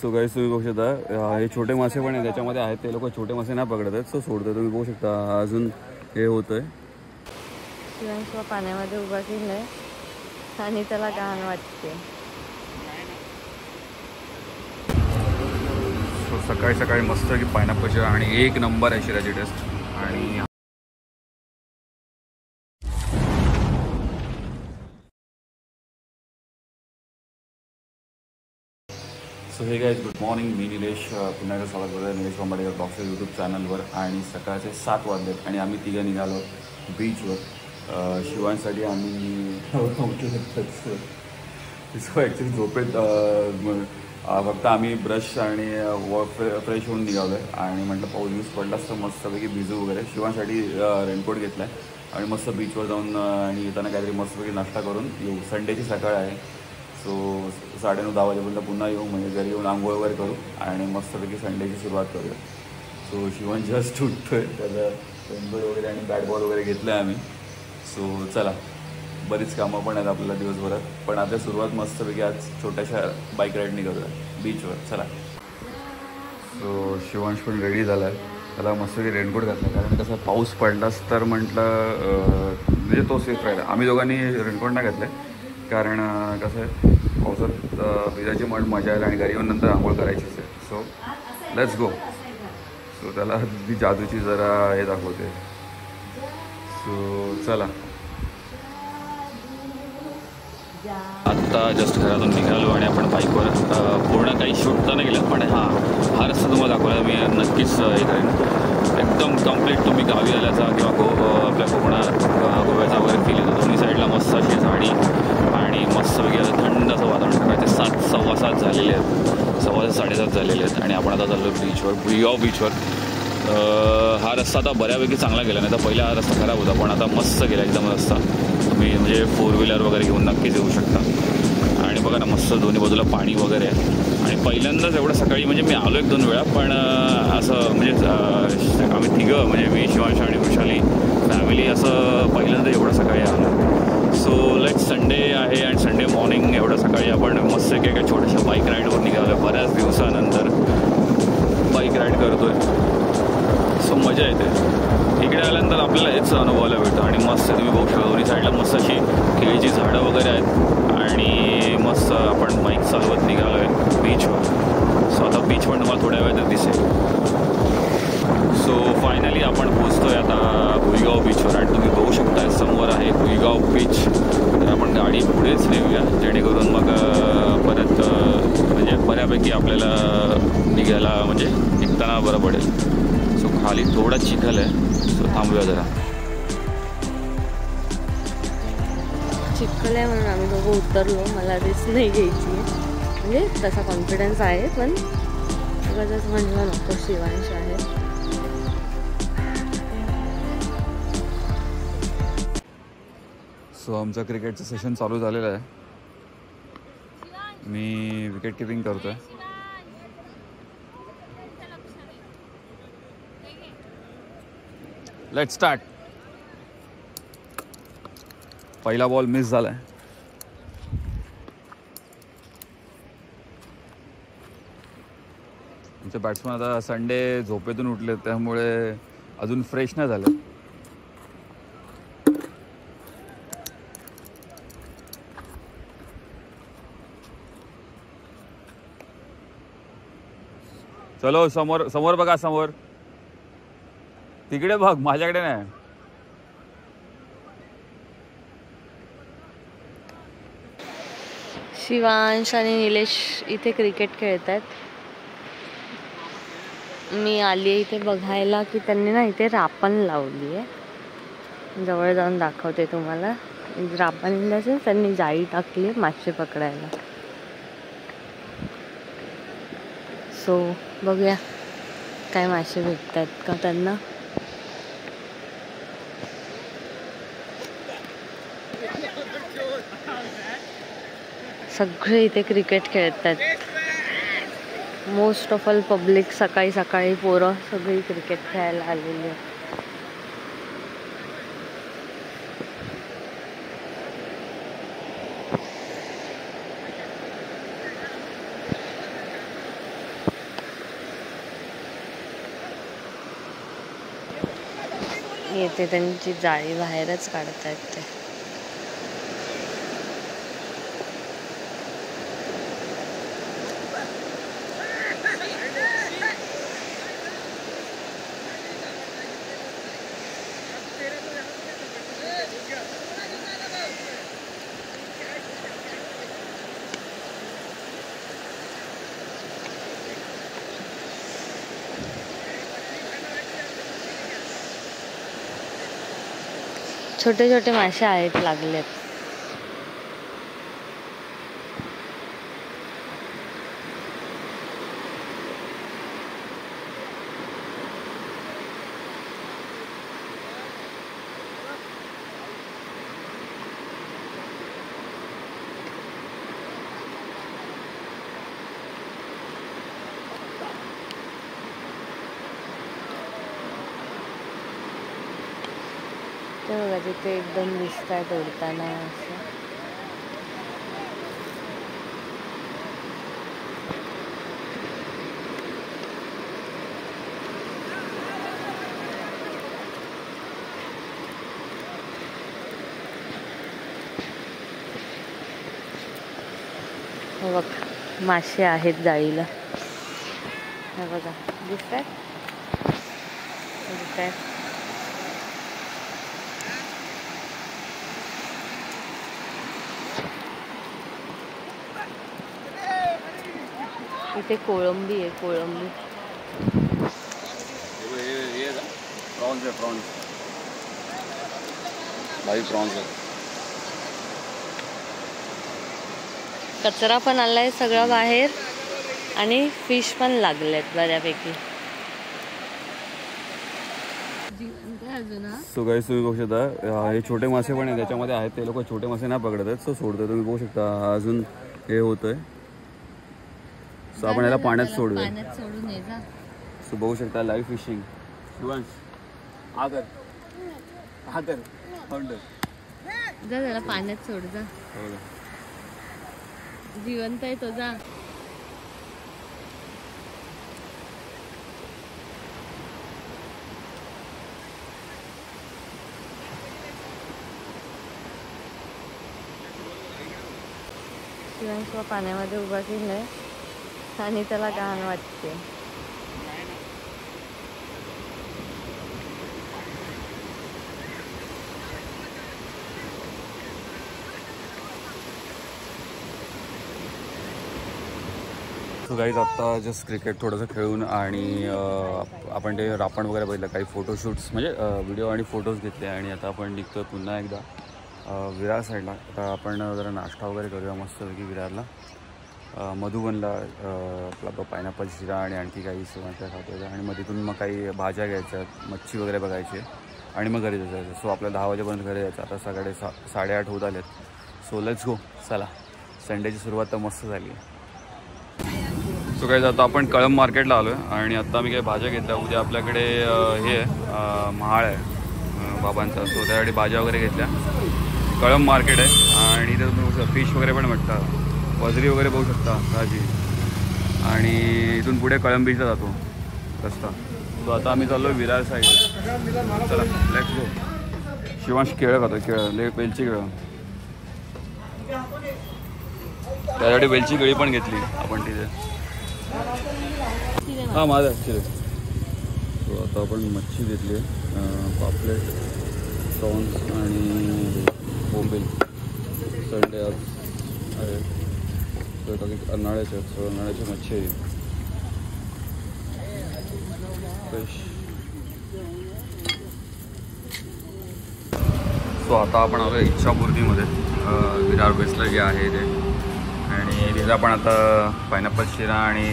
So guys तुम्ही बघू शकता हे छोटे मासे पण आहे त्याच्यामध्ये आहेत, ते लोक छोटे मासे नाही पकडत आहेत, सो सोडतात. तुम्ही बघू शकता अजून हे होतंय. शिवांश पाण्यामध्ये उभा केलाय आणि त्याला घाण वाटते. सो सकाळी सकाळी मस्त की पायनॅपल आणि एक नंबर आहे शिराची टेस्ट. आणि सो हे गाईज गुड मॉर्निंग, मी निलेश. पुन्हा एकदा स्वागत करतो निलेश वांबाडेकर ब्लॉगच्या यूट्यूब चॅनलवर. आणि सकाळचे 7 वाजलेत आणि आम्ही तिघं निघालो बीचवर. शिवांसाठी आम्ही सो ॲक्च्युली झोपेत फक्त आम्ही ब्रश आणि फ्रेश होऊन निघालो आहे. आणि म्हटलं पाऊस पडलाच तर मस्तपैकी भिजू वगैरे. शिवांसाठी रेनकोट घेतला आहे आणि मस्त बीचवर जाऊन आणि येताना काहीतरी मस्तपैकी नाश्ता करून येऊ. संडेची सकाळ आहे, सो 9:30-10 वाजेपर्यंत पुन्हा येऊ, म्हणजे घरी येऊन आंघोळ वगैरे करू आणि मस्तपैकी संडेची सुरुवात करूया. सो शिवण जस्ट उठतो आहे, त्याचं रेनकोट वगैरे आणि बॅट बॉल वगैरे घेतलं आहे आम्ही. सो चला, बरीच कामं पण आहेत आपल्याला दिवसभरात, पण आता सुरुवात मस्तपैकी आज छोट्याशा बाईक राईडनी करूया बीचवर. चला. सो शिवांश पण रेडी झाला आहे, त्याला मस्तपैकी रेनकोट घातला, कारण कसं पाऊस पडलाच तर म्हटलं म्हणजे तो सेफ राहिला. आम्ही दोघांनी रेनकोट नाही घातलं आहे, कारण कसं आहे पावसात भिजायची मजा आहे आणि घरी येऊन नंतर आंघोळ करायचीच आहे. So let's go. सो त्याला ती जादूची जरा हे दाखवते. सो चला. आत्ता जस्ट घरातून निघालो आणि आपण बाईकवर पूर्ण काही शूट तर नाही केलं, पण हा रस्ता तुम्हाला दाखवला मी नक्कीच हे करेन. एकदम कम्प्लीट तुम्ही गावी आल्याचा किंवा आपल्या कोकणात गोव्याचा वगैरे फील येतो. दोन्ही साईडला मस्त अशी झाडी आणि मस्तपैकी आता थंड असं वातावरण. सकाळचे 7:15 झालेले आहेत, 7:15 झालेले आहेत आणि आपण आता चाललो बीचवर, भुईगाव बीचवर. हा रस्ता आता बऱ्यापैकी चांगला गेला, नाही तर पहिला हा रस्ता खराब होता, पण आता मस्त गेला एकदम रस्ता. तुम्ही म्हणजे 4 व्हीलर वगैरे घेऊन नक्कीच येऊ शकता. आणि बघा ना मस्त दोन्ही बाजूला पाणी वगैरे आहे. आणि पहिल्यांदाच एवढं सकाळी म्हणजे मी आलो 1-2 वेळा, पण असं म्हणजे आम्ही तिघं म्हणजे मी, शिवांश आणि वृषाली फॅमिली असं पहिल्यांदा एवढं सकाळी आलो. सो लाईक संडे आहे आणि संडे मॉर्निंग एवढं सकाळी आपण मस्त एका छोट्याशा बाईक राईडवर निघालो आहे. बऱ्याच दिवसानंतर बाईक राईड करतो आहे, सो मजा येते. इकडे आल्यानंतर आपल्याला हेच अनुभवायला भेटतं. आणि मस्त तुम्ही बघू शकता दोन्ही साईडला मस्त अशी केळीची झाडं वगैरे आहेत आणि मस्त आपण बाईक चालवत निघालो आहे बीचवर. सो आता बीच पण तुम्हाला थोड्या वेळात दिसेल. सो फायनली आपण पोचतो आहे आता भुईगाव बीचवर आणि तुम्ही बघू शकता समोर आहे भुईगाव बीच. तर आपण गाडी पुढेच नेऊया, जेणेकरून मग परत म्हणजे बऱ्यापैकी आपल्याला निघायला म्हणजे निघताना बरं पडेल. सो खाली थोडा चिखल आहे, सो थांबूया जरा. चिखल आहे म्हणून आम्ही दोघं उतरलो. मला रिस्क नाही घ्यायची, म्हणजे तसा कॉन्फिडन्स आहे, पण उगाचच म्हणलं नको, शिवांश आहे. सो आमचं क्रिकेटचं सेशन चालू झालेलं आहे. मी विकेट किपिंग करतो आहे. Let's start. पहिला बॉल मिस झाला आहे. आमचे बॅट्समन आता संडे झोपेतून उठले, त्यामुळे अजून फ्रेश नाही झाले. चलो समोर समोर बघा, समोर तिकडे बघ, माझ्याकडे नाही. शिवांश आणि निलेश इथे क्रिकेट खेळत आहेत. मी आली आहे इथे बघायला की त्यांनी ना इथे रापण लावली आहे. जवळ जाऊन दाखवते तुम्हाला. रापण असेल त्यांनी जाळी टाकली मासे पकडायला. सो बघूया काय मासे भेटतात का त्यांना. सगळे इथे क्रिकेट खेळतात. मोस्ट ऑफ ऑल पब्लिक सकाळी सकाळी पोरं सगळी क्रिकेट खेळायला आलेली आहेत. येते त्यांची जाळी बाहेरच काढतायत ते. छोटे छोटे मासे आहेत लागलेत. ते बघा तिथे एकदम दिसतायत उडताना असं. हे बघ मासे आहेत जाळीला. हे बघा दिसतायत. इथे कोळंबी आहे. कोळंबी प्रॉन्स आहे. प्रॉन्स भाई प्रॉन्स आहे. कचरा पण आलाय सगळा बाहेर आणि फिश पण लागलेत बऱ्यापैकी. सो गाईस तुम्ही बघू शकता हे छोटे मासे पण आहे त्याच्यामध्ये आहेत. ते लोक छोटे मासे नाही पकडत आहेत. सो सोडतात. तुम्ही बघू शकता अजून हे होतंय. सो आपण याला पाण्यात सोडूया. सो बघू शकता लाईव्ह फिशिंग. जा जरा पाण्यात सोड जा. जिवंत आहे तो. जा शिवांश पाण्यामध्ये उभा केलाय आणि त्याला घाण वाटते. सो गाईज आत्ता जस्ट क्रिकेट थोडंसं खेळून आणि आपण ते रापण वगैरे बघितलं. काही फोटोशूट्स म्हणजे व्हिडिओ आणि फोटोज घेतले आणि आता आपण निघतो पुन्हा एकदा विरार साईडला. आता आपण जरा नाश्ता वगैरे करूया मस्तपैकी विरारला. मधुबनला आपला पायनॅपल शिरा आणि आणखी काही सेवांच्या खातो आणि मग तिथून मग काही भाज्या घ्यायच्या, मच्छी वगैरे बघायची आणि मग घरी जायचं. सो आपल्या 10 वाजेपर्यंत घरी जायचं. आता सकाळी 8:30 होत आलेत. So let's go. चला संडेची सुरुवात तर मस्त झाली आहे. सो काय आता आपण कळंब मार्केटला आलो आहे आणि आत्ता मी काही भाज्या घेतल्या. उद्या आपल्याकडे हे आहे महाळ आहे बाबांचा. सो त्यासाठी भाज्या वगैरे घेतल्या. कळंब मार्केट आहे आणि इथे तुम्ही फिश वगैरे पण भेटतात. वजरी वगैरे बघू शकता ताजी. आणि इथून पुढे कळंब बीचला जातो रस्ता. सो आता आम्ही चाललो विरार साईड. चला लेट्स गो. शिवांश केळं खातो. केळं वेलची केळं. त्यासाठी वेलची केळी पण घेतली आपण तिथे. हां माझं ॲक्च्युली. सो आता आपण मच्छी घेतली आहे. पापलेट, प्रॉन्स आणि बोंबील. संडे आज आहे. तर काही अर्नाळ्याचे आहेत. सो अर्नाळ्याची मच्छी आहे फ्रेश. सो आता आपण आलो इच्छापूर्तीमध्ये विरार वेस्टला जे आहे ते. आणि तिथं आपण आता पायनॅपल शिरा आणि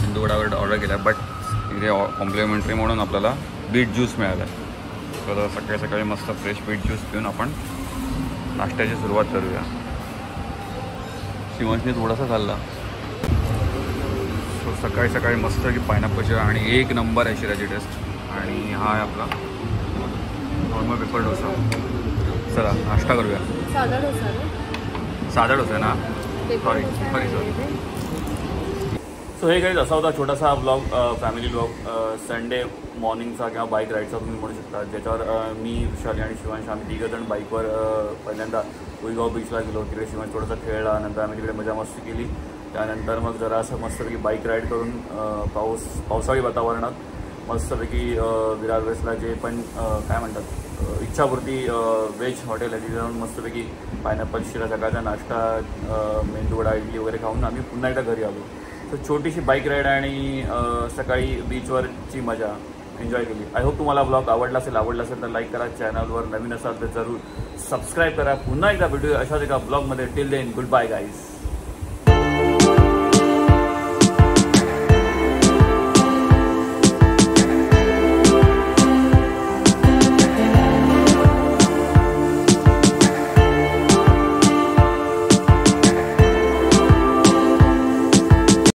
सिंधुवडावर ऑर्डर केला आहे. बट इथे कॉम्प्लिमेंटरी म्हणून आपल्याला बीट ज्यूस मिळाला आहे. तर सकाळी सकाळी मस्त फ्रेश बीट ज्यूस पिऊन आपण नाश्त्याची सुरुवात करूया. शिवांशने थोडासा खाल्ला. सो सकाळी सकाळी मस्त की पायनॅपल शिरा आणि एक नंबर आहे शिराची टेस्ट. आणि हा आहे आपला नॉर्मल पेपर डोसा. चला नाश्ता करूया. साधा डोसा. साधा डोसा आहे ना. सॉरी. सो हे काही असा होता छोटासा ब्लॉग, फॅमिली ब्लॉग, संडे मॉर्निंगचा किंवा बाईक राईडचा तुम्ही म्हणू शकता, ज्याच्यावर मी, विशाली आणि शिवांश आम्ही तिघंजण बाईकवर पहिल्यांदा उईगाव बीचला गेलो. तिकडे शिवांश थोडासा खेळला, नंतर आम्ही तिकडे मजा मस्ती केली. त्यानंतर मग जरा असं मस्तपैकी बाईक राईड करून पावसाळी वातावरणात मस्तपैकी विरार वेस्टला जे पण काय म्हणतात इच्छापूर्ती व्हेज हॉटेल आहे, तिथे जाऊन मस्तपैकी पायनॅपल शिरा, सकाळचा नाश्ता, मेंदूवडा, इडली वगैरे खाऊन आम्ही पुन्हा एकदा घरी आलो. तर छोटीशी बाईक राईड आणि सकाळी बीचवरची मजा एन्जॉय केली. आय होप तुम्हाला ब्लॉग आवडला असेल तर लाईक करा. चॅनलवर नवीन असाल तर जरूर सबस्क्राईब करा. पुन्हा एकदा भेटूया अशाच एका ब्लॉगमध्ये. Till then goodbye guys.